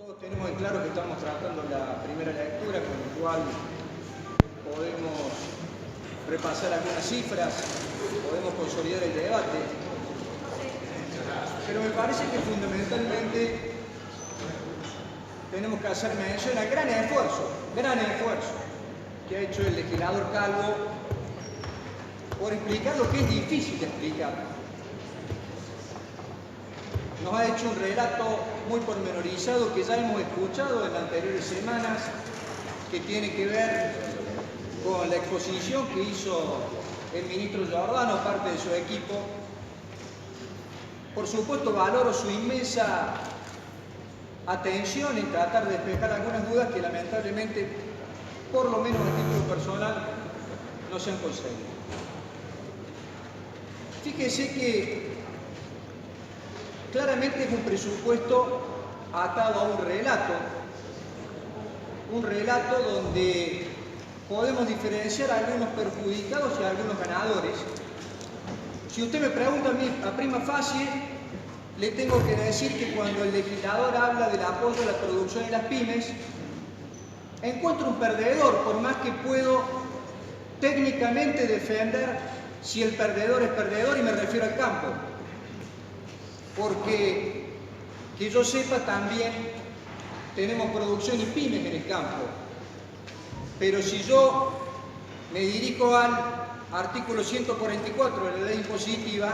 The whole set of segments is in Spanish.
Todos tenemos en claro que estamos tratando la primera lectura, con lo cual podemos repasar algunas cifras, podemos consolidar el debate, pero me parece que fundamentalmente tenemos que hacer mención al gran esfuerzo que ha hecho el legislador Calvo por explicar lo que es difícil de explicar. Nos ha hecho un relato muy pormenorizado que ya hemos escuchado en las anteriores semanas, que tiene que ver con la exposición que hizo el ministro Giordano, parte de su equipo. Por supuesto, valoro su inmensa atención en tratar de despejar algunas dudas que lamentablemente, por lo menos a título personal, no se han conseguido. Fíjese que claramente es un presupuesto atado a un relato donde podemos diferenciar a algunos perjudicados y a algunos ganadores. Si usted me pregunta a mí a prima facie, le tengo que decir que cuando el legislador habla del apoyo a la producción y las pymes, encuentro un perdedor, por más que puedo técnicamente defender si el perdedor es perdedor, y me refiero al campo. Porque, que yo sepa, también tenemos producción y pymes en el campo. Pero si yo me dirijo al artículo 144 de la ley impositiva,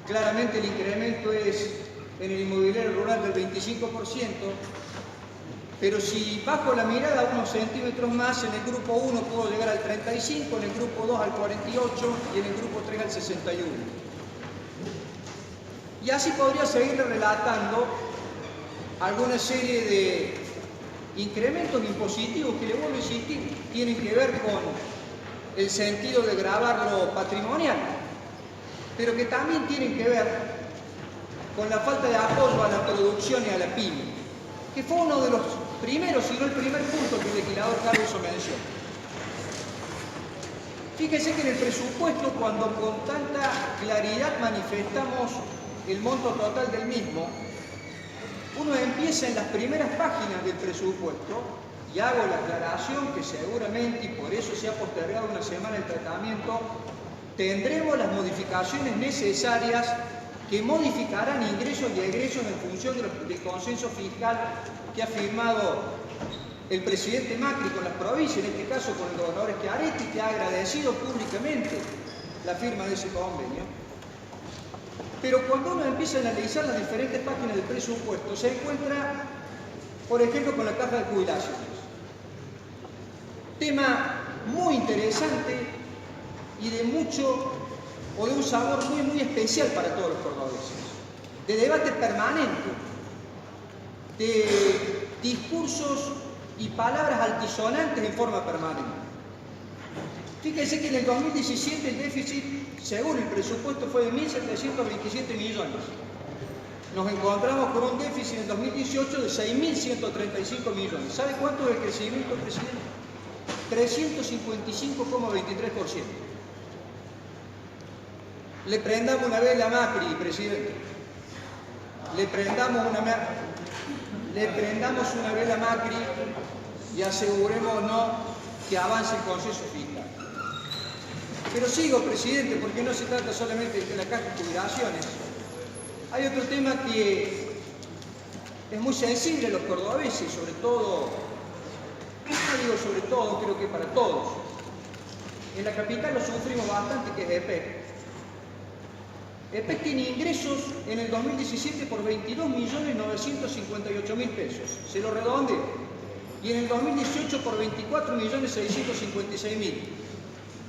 claramente el incremento es en el inmobiliario rural del 25%, pero si bajo la mirada unos centímetros más, en el grupo 1 puedo llegar al 35, en el grupo 2 al 48 y en el grupo 3 al 61. Y así podría seguirle relatando alguna serie de incrementos impositivos que, le vuelvo a insistir, tienen que ver con el sentido de gravar lo patrimonial, pero que también tienen que ver con la falta de apoyo a la producción y a la pyme, que fue uno de los primeros, si no el primer punto que el legislador Calvo hizo mención. Fíjese que en el presupuesto, cuando con tanta claridad manifestamos el monto total del mismo, uno empieza en las primeras páginas del presupuesto, y hago la aclaración que seguramente, y por eso se ha postergado una semana el tratamiento, tendremos las modificaciones necesarias que modificarán ingresos y egresos en función del consenso fiscal que ha firmado el presidente Macri con las provincias, en este caso con el gobernador Schiaretti, que ha agradecido públicamente la firma de ese convenio. Pero cuando uno empieza a analizar las diferentes páginas del presupuesto, se encuentra, por ejemplo, con la caja de jubilaciones. Tema muy interesante y de un sabor muy especial para todos los cordobeses. De debate permanente, de discursos y palabras altisonantes en forma permanente. Fíjense que en el 2017 el déficit, según el presupuesto, fue de 1.727 millones. Nos encontramos con un déficit en el 2018 de 6.135 millones. ¿Sabe cuánto es el crecimiento, presidente? 355,23%. Le prendamos una vela a Macri, presidente. Le prendamos una vela a Macri y asegurémonos que avance el consenso fiscal. Pero sigo, presidente, porque no se trata solamente de la caja de jubilaciones. Hay otro tema que es muy sensible a los cordobeses, sobre todo, no digo sobre todo, creo que para todos. En la capital lo sufrimos bastante, que es EPEC. EPEC tiene ingresos en el 2017 por 22.958.000 pesos, se lo redondeo, y en el 2018 por 24.656.000.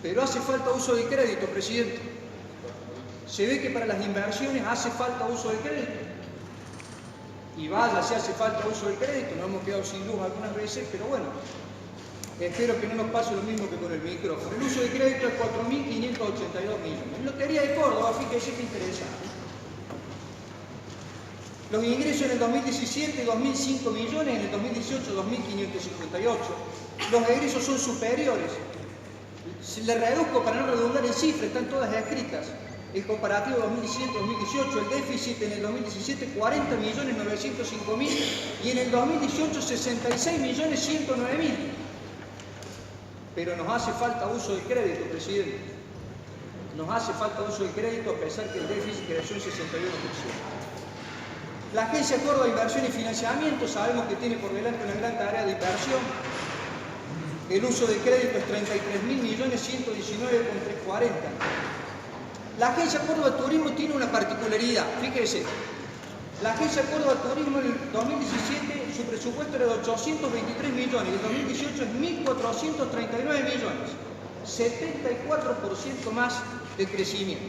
Pero hace falta uso de crédito, presidente. Se ve que para las inversiones hace falta uso de crédito. Y vaya si hace falta uso de crédito, nos hemos quedado sin luz algunas veces, pero bueno, espero que no nos pase lo mismo que con el micrófono. El uso de crédito es 4.582 millones. En Lotería de Córdoba, fíjese que interesante. Los ingresos en el 2017, 2.005 millones, en el 2018, 2.558. Los egresos son superiores. Si le reduzco para no redundar en cifras, están todas escritas. el comparativo 2017-2018, el déficit en el 2017 40.905.000 y en el 2018 66.109.000. Pero nos hace falta uso del crédito, presidente. Nos hace falta uso del crédito a pesar que el déficit creció en 61%. La Agencia Córdoba de Inversión y Financiamiento sabemos que tiene por delante una gran tarea de inversión. El uso de crédito es 33.119.340. La Agencia Córdoba Turismo tiene una particularidad, fíjese. La Agencia Córdoba Turismo en el 2017 su presupuesto era de 823 millones y en el 2018 es 1.439 millones. 74% más de crecimiento.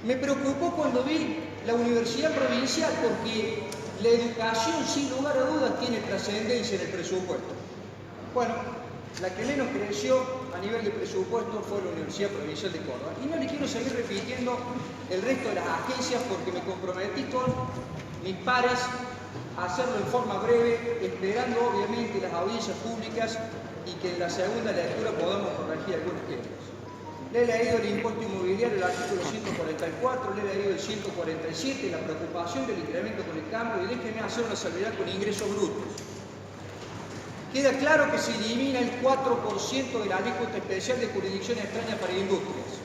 Me preocupó cuando vi la universidad provincial porque la educación sin lugar a dudas tiene trascendencia en el presupuesto. Bueno, la que menos creció a nivel de presupuesto fue la Universidad Provincial de Córdoba. Y no le quiero seguir repitiendo el resto de las agencias porque me comprometí con mis pares a hacerlo en forma breve, esperando obviamente las audiencias públicas y que en la segunda lectura podamos corregir algunos temas. Le he leído el impuesto inmobiliario, el artículo 144, le he leído el 147, la preocupación del incremento con el cambio, y déjenme hacer una salvedad con ingresos brutos. Queda claro que se elimina el 4% de la alícuota especial de jurisdicción extraña para industrias.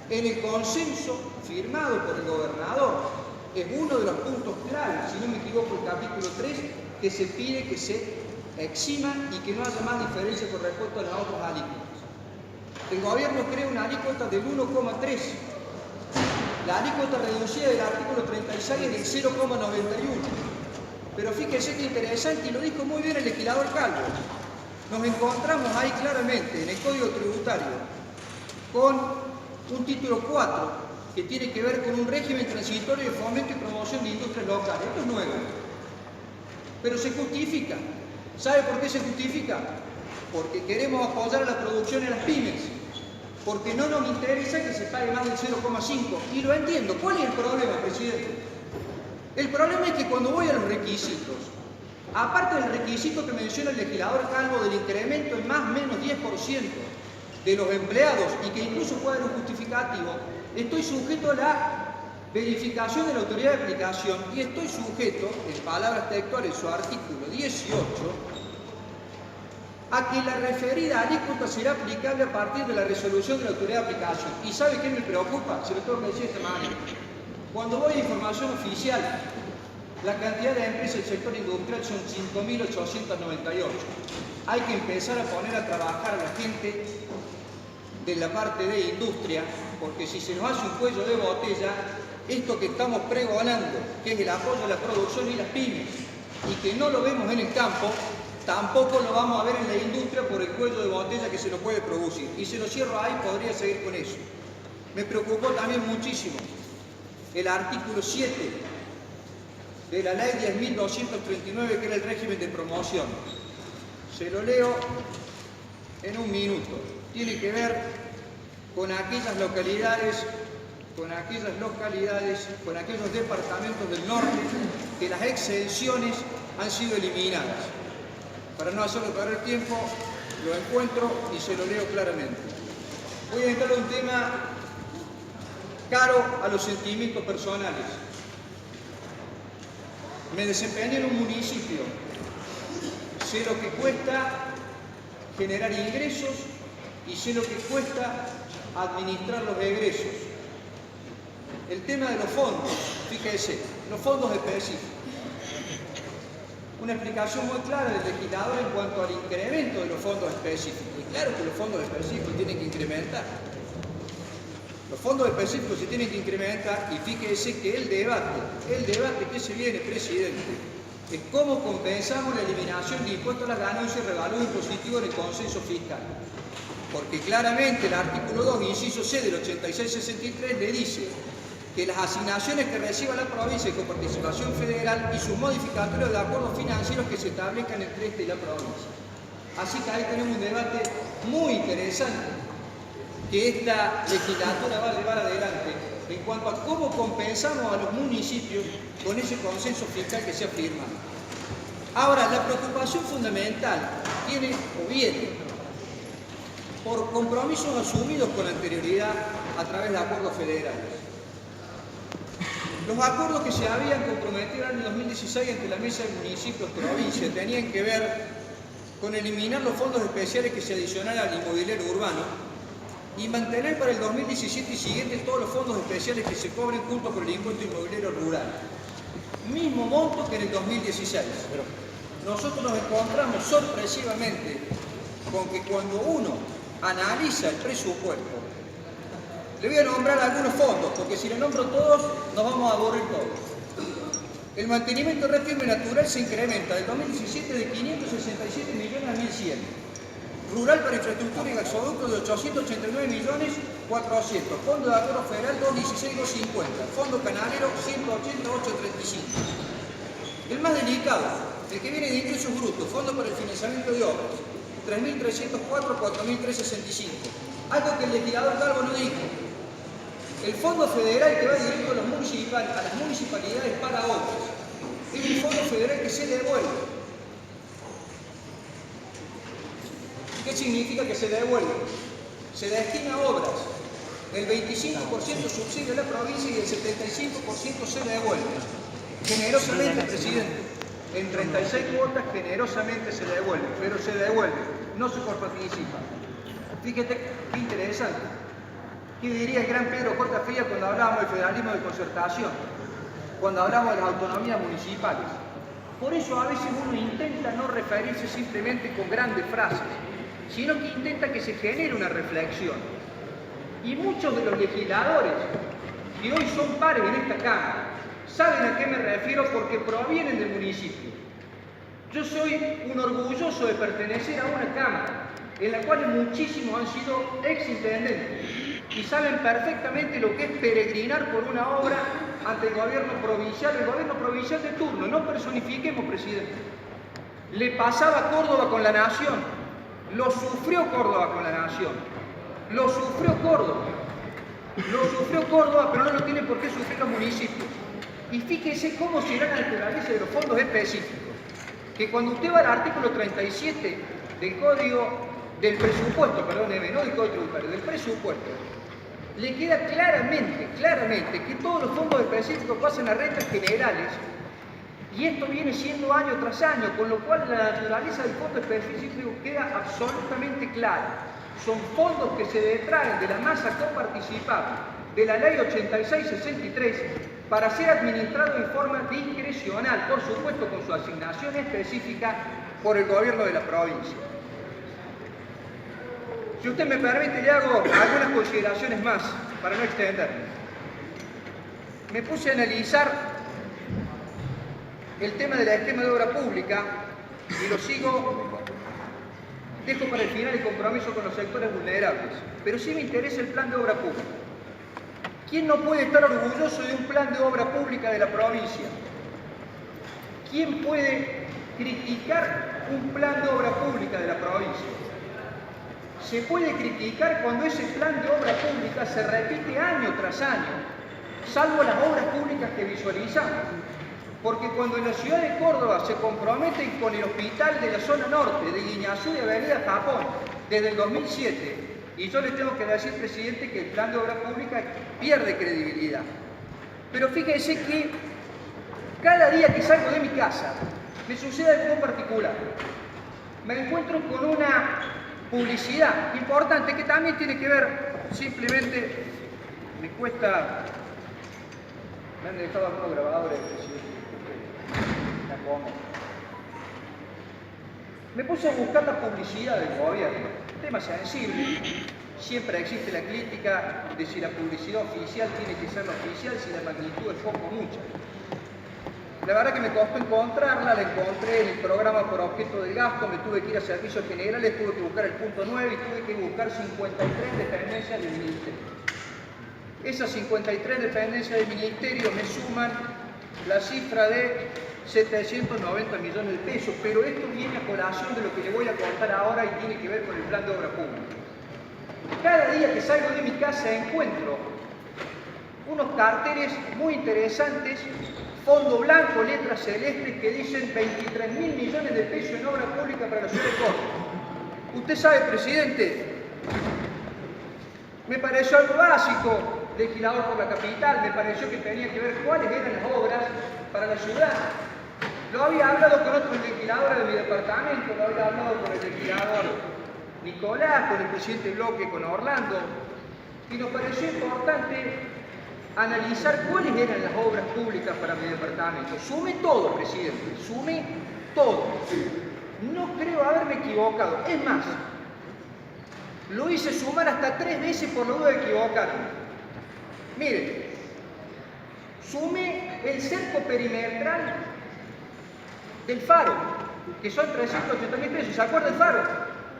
En el consenso firmado por el gobernador, es uno de los puntos claves, si no me equivoco, el capítulo 3, que se pide que se eximan y que no haya más diferencia con respecto a las otras alícuotas. El gobierno crea una alícuota del 1,3. La alícuota reducida del artículo 36 es del 0,91. Pero fíjese qué interesante, y lo dijo muy bien el legislador Calvo. Nos encontramos ahí claramente en el Código Tributario con un título 4 que tiene que ver con un régimen transitorio de fomento y promoción de industrias locales. Esto es nuevo, pero se justifica. ¿Sabe por qué se justifica? Porque queremos apoyar a la producción y a las pymes, porque no nos interesa que se pague más del 0,5. Y lo entiendo. ¿Cuál es el problema, presidente? El problema es que cuando voy a los requisitos, aparte del requisito que menciona el legislador Calvo del incremento en más o menos 10% de los empleados y que incluso puede haber un justificativo, estoy sujeto a la verificación de la autoridad de aplicación y estoy sujeto, en palabras textuales, su artículo 18, a que la referida alícuota será aplicable a partir de la resolución de la autoridad de aplicación. ¿Y sabe qué me preocupa? Se lo tengo que decir de esta manera. Cuando voy a información oficial, la cantidad de empresas del sector industrial son 5.898. Hay que empezar a poner a trabajar a la gente de la parte de industria, porque si se nos hace un cuello de botella, esto que estamos pregonando, que es el apoyo a la producción y las pymes, y que no lo vemos en el campo, tampoco lo vamos a ver en la industria por el cuello de botella que se nos puede producir. Y se lo cierro ahí, podría seguir con eso. Me preocupó también muchísimo el artículo 7 de la ley 10.239, que era el régimen de promoción. Se lo leo en un minuto. Tiene que ver con aquellas localidades, con aquellos departamentos del norte que las exenciones han sido eliminadas. Para no hacerlo perder tiempo, lo encuentro y se lo leo claramente. Voy a entrar a un tema caro a los sentimientos personales. Me desempeñé en un municipio, sé lo que cuesta generar ingresos y sé lo que cuesta administrar los egresos. El tema de los fondos, fíjese, los fondos específicos. Una explicación muy clara del legislador en cuanto al incremento de los fondos específicos. Y claro que los fondos específicos tienen que incrementar. Los fondos específicos se tienen que incrementar y fíjese que el debate que se viene, presidente, es cómo compensamos la eliminación de impuestos a las ganancias y revalúo impositivo en el consenso fiscal. Porque claramente el artículo 2, inciso C del 8663 le dice que las asignaciones que reciba la provincia con participación federal y sus modificatorios de acuerdos financieros que se establezcan entre este y la provincia. Así que ahí tenemos un debate muy interesante que esta legislatura va a llevar adelante en cuanto a cómo compensamos a los municipios con ese consenso fiscal que se ha firmado. Ahora, la preocupación fundamental viene por compromisos asumidos con anterioridad a través de acuerdos federales. Los acuerdos que se habían comprometido en el 2016 entre la Mesa de Municipios y Provincia tenían que ver con eliminar los fondos especiales que se adicionaran al inmobiliario urbano y mantener para el 2017 y siguiente todos los fondos especiales que se cobren junto con el impuesto inmobiliario rural. Mismo monto que en el 2016. Nosotros nos encontramos sorpresivamente con que cuando uno analiza el presupuesto, le voy a nombrar algunos fondos, porque si le nombro todos, nos vamos a aburrir todos. El mantenimiento de red firme natural se incrementa del 2017 de 567 millones a 1.100. Rural para infraestructura y gasoductos de 889 millones 400. Fondo de ahorro federal 216,250. Fondo canalero 188,35. El más delicado, el que viene de ingresos brutos, fondo para el financiamiento de obras, 3.304, 4.365. Algo que el legislador Calvo no dijo. El fondo federal que va directo a las municipalidades para obras. Es un fondo federal que se devuelve. ¿Qué significa que se devuelve? Se destina a obras. El 25% subsidia a la provincia y el 75% se devuelve. Generosamente, presidente. En 36 cuotas generosamente se devuelve, pero se devuelve, no se participa. Fíjate qué interesante. ¿Qué diría el gran Pedro Portafría cuando hablábamos del federalismo de concertación? Cuando hablamos de las autonomías municipales. Por eso a veces uno intenta no referirse simplemente con grandes frases, sino que intenta que se genere una reflexión. Y muchos de los legisladores que hoy son pares en esta Cámara saben a qué me refiero porque provienen del municipio. Yo soy un orgulloso de pertenecer a una Cámara en la cual muchísimos han sido exintendentes y saben perfectamente lo que es peregrinar por una obra ante el gobierno provincial de turno. No personifiquemos, presidente. Le pasaba a Córdoba con la Nación, lo sufrió Córdoba con la Nación, lo sufrió Córdoba, pero no lo tienen por qué sufrir los municipios. Y fíjese cómo será la naturaleza de los fondos específicos, que cuando usted va al artículo 37 del Código del presupuesto, perdóneme, no del Código Tributario, del presupuesto, le queda claramente que todos los fondos específicos pasan a rentas generales y esto viene siendo año tras año, con lo cual la naturaleza del fondo específico queda absolutamente clara. Son fondos que se detraen de la masa coparticipable de la Ley 8663 para ser administrados en forma discrecional, por supuesto con su asignación específica por el gobierno de la provincia. Si usted me permite, le hago algunas consideraciones más para no extenderme. Me puse a analizar el tema del esquema de obra pública y lo dejo para el final el compromiso con los sectores vulnerables, pero sí me interesa el plan de obra pública. ¿Quién no puede estar orgulloso de un plan de obra pública de la provincia? ¿Quién puede criticar un plan de obra pública de la provincia? Se puede criticar cuando ese plan de obra pública se repite año tras año, salvo las obras públicas que visualizamos. Porque cuando en la ciudad de Córdoba se comprometen con el hospital de la zona norte, de Guiñazú y Avenida Japón, desde el 2007, y yo le tengo que decir, presidente, que el plan de obra pública pierde credibilidad. Pero fíjense que cada día que salgo de mi casa, me sucede algo particular. Me encuentro con una publicidad importante que también tiene que ver, simplemente, me cuesta, me han dejado algunos grabadores, me puse a buscar la publicidad del gobierno, tema sensible, siempre existe la crítica de si la publicidad oficial tiene que ser la oficial, si la magnitud es poco o mucha. La verdad que me costó encontrarla, la encontré en el programa por objeto del gasto, me tuve que ir a servicios generales, tuve que buscar el punto 9 y tuve que buscar 53 dependencias del ministerio. Esas 53 dependencias del ministerio me suman la cifra de 790 millones de pesos, pero esto viene a colación de lo que le voy a contar ahora y tiene que ver con el plan de obra pública. Cada día que salgo de mi casa encuentro unos carteles muy interesantes, fondo blanco, letras celestes, que dicen 23.000 millones de pesos en obra pública para la ciudad de Córdoba. Usted sabe, presidente, Me pareció algo básico, legislador por la capital, me pareció que tenía que ver cuáles eran las obras para la ciudad. Lo había hablado con otros legisladores de mi departamento, lo había hablado con el legislador Nicolás, con el presidente Bloque, con Orlando, y nos pareció importante analizar cuáles eran las obras públicas para mi departamento. Sumé todo, presidente, sumé todo. No creo haberme equivocado. Es más, lo hice sumar hasta 3 veces por la duda de equivocarme. Miren, sumé el cerco perimetral del faro, que son 380.000 pesos. ¿Se acuerda del faro?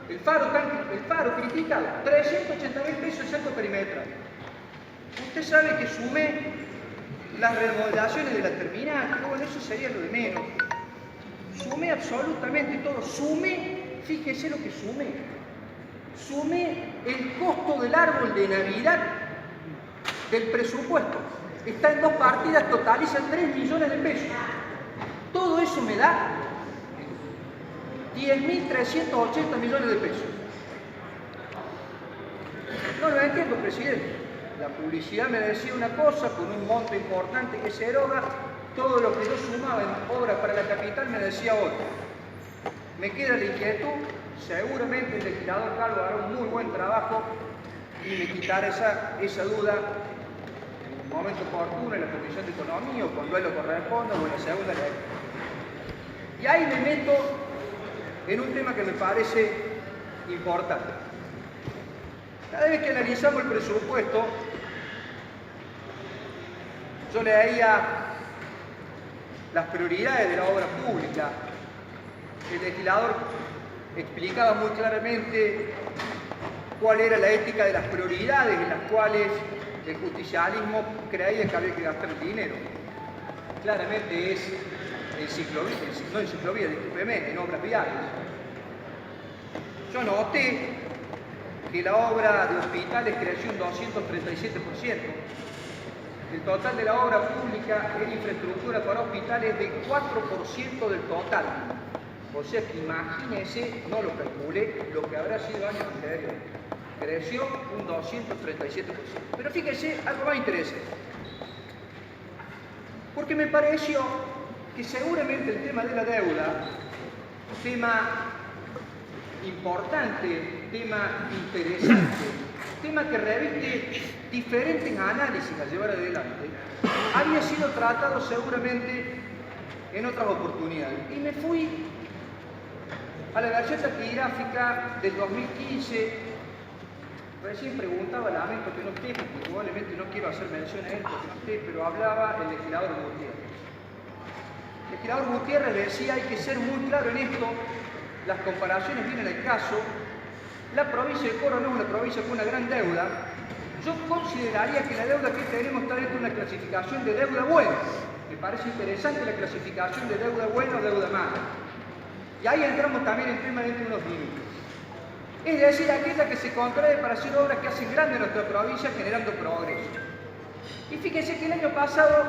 El faro criticado, 380.000 pesos el cerco perimetral. Usted sabe que sumé las remodelaciones de la terminal, bueno, eso sería lo de menos. Sumé absolutamente todo. Sumé, fíjese lo que sumé. Sumé el costo del árbol de Navidad del presupuesto. Está en 2 partidas, totaliza 3 millones de pesos. Todo eso me da 10.380 millones de pesos. No lo entiendo, presidente. La publicidad me decía una cosa, con un monto importante que se eroga, todo lo que yo sumaba en obras para la capital me decía otra. Me queda la inquietud, seguramente el legislador Calvo hará un muy buen trabajo y me quitará esa duda en un momento oportuno en la Comisión de Economía o cuando él lo corresponda o en la segunda lectura. Y ahí me meto en un tema que me parece importante. Cada vez que analizamos el presupuesto, yo leía las prioridades de la obra pública. El legislador explicaba muy claramente cuál era la ética de las prioridades en las cuales el justicialismo creía que había que gastar el dinero. Claramente es en ciclovías, no en ciclovías, discúlpeme, en obras viales. Yo noté que la obra de hospitales creció un 237%. El total de la obra pública en infraestructura para hospitales es de 4% del total. O sea que imagínense, no lo calculé, lo que habrá sido años anteriores. Creció un 237%. Pero fíjense, algo más interesante. Porque me pareció que seguramente el tema de la deuda, tema importante, tema interesante, tema que reviste diferentes análisis a llevar adelante, había sido tratado seguramente en otras oportunidades. Y me fui a la versión taquigráfica del 2015. Recién preguntaba, lamento que no esté, porque probablemente no quiero hacer mención a él porque no esté, pero hablaba el legislador Gutiérrez. El legislador Gutiérrez decía, hay que ser muy claro en esto, las comparaciones vienen al caso, la provincia de Córdoba no es una provincia con una gran deuda. Yo consideraría que la deuda que tenemos está dentro de una clasificación de deuda buena. Me parece interesante la clasificación de deuda buena o deuda mala. Y ahí entramos también en tema dentro de unos límites. Es decir, aquella que se contrae para hacer obras que hacen grande nuestra provincia generando progreso. Y fíjense que el año pasado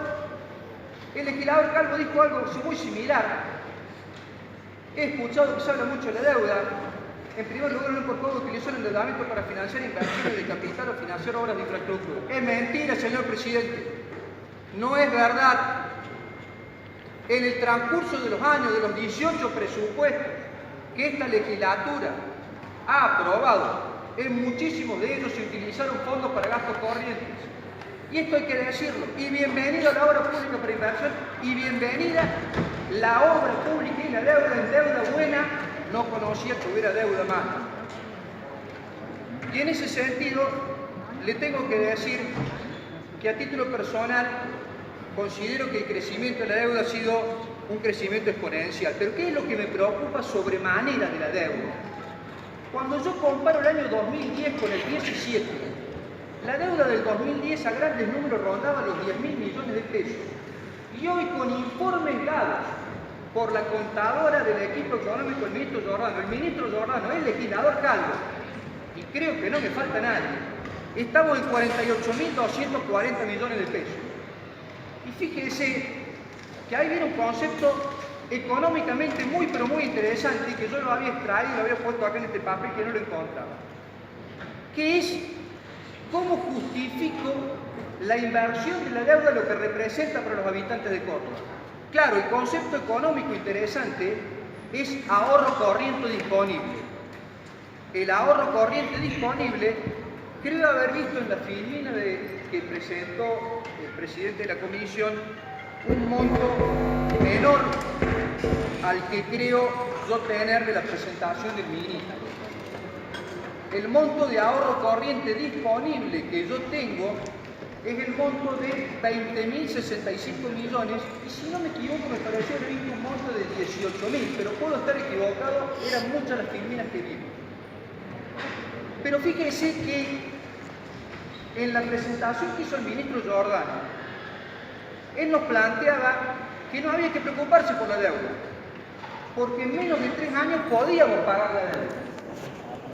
el legislador Calvo dijo algo muy similar. He escuchado que se habla mucho de la deuda. En primer lugar, no por poco utilizó el endeudamiento para financiar inversiones de capital o financiar obras de infraestructura. Es mentira, señor presidente. No es verdad. En el transcurso de los años, de los 18 presupuestos que esta legislatura ha aprobado, en muchísimos de ellos se utilizaron fondos para gastos corrientes. Y esto hay que decirlo. Y bienvenida la obra pública para inversión y bienvenida la obra pública y la deuda en deuda buena. No conocía que hubiera deuda mala. Y en ese sentido, le tengo que decir que a título personal considero que el crecimiento de la deuda ha sido un crecimiento exponencial. Pero ¿qué es lo que me preocupa sobremanera de la deuda? Cuando yo comparo el año 2010 con el 17, la deuda del 2010 a grandes números rondaba los 10.000 millones de pesos. Y hoy, con informes dados por la contadora del equipo económico, el ministro Giordano, el legislador Calvo, y creo que no me falta nadie, estamos en 48.240 millones de pesos. Y fíjese que ahí viene un concepto económicamente muy, pero muy interesante, que yo lo había extraído, lo había puesto acá en este papel que no lo encontraba, que es ¿cómo justifico la inversión de la deuda, lo que representa para los habitantes de Córdoba? Claro, el concepto económico interesante es ahorro corriente disponible. El ahorro corriente disponible, creo haber visto en la filmina que presentó el presidente de la comisión, un monto menor al que creo yo tener de la presentación del ministro. El monto de ahorro corriente disponible que yo tengo es el monto de 20.065 millones, y si no me equivoco me pareció haber visto un monto de 18.000, pero puedo estar equivocado, eran muchas las filminas que vi. Pero fíjense que en la presentación que hizo el ministro Giordano, él nos planteaba que no había que preocuparse por la deuda, porque en menos de 3 años podíamos pagar la deuda.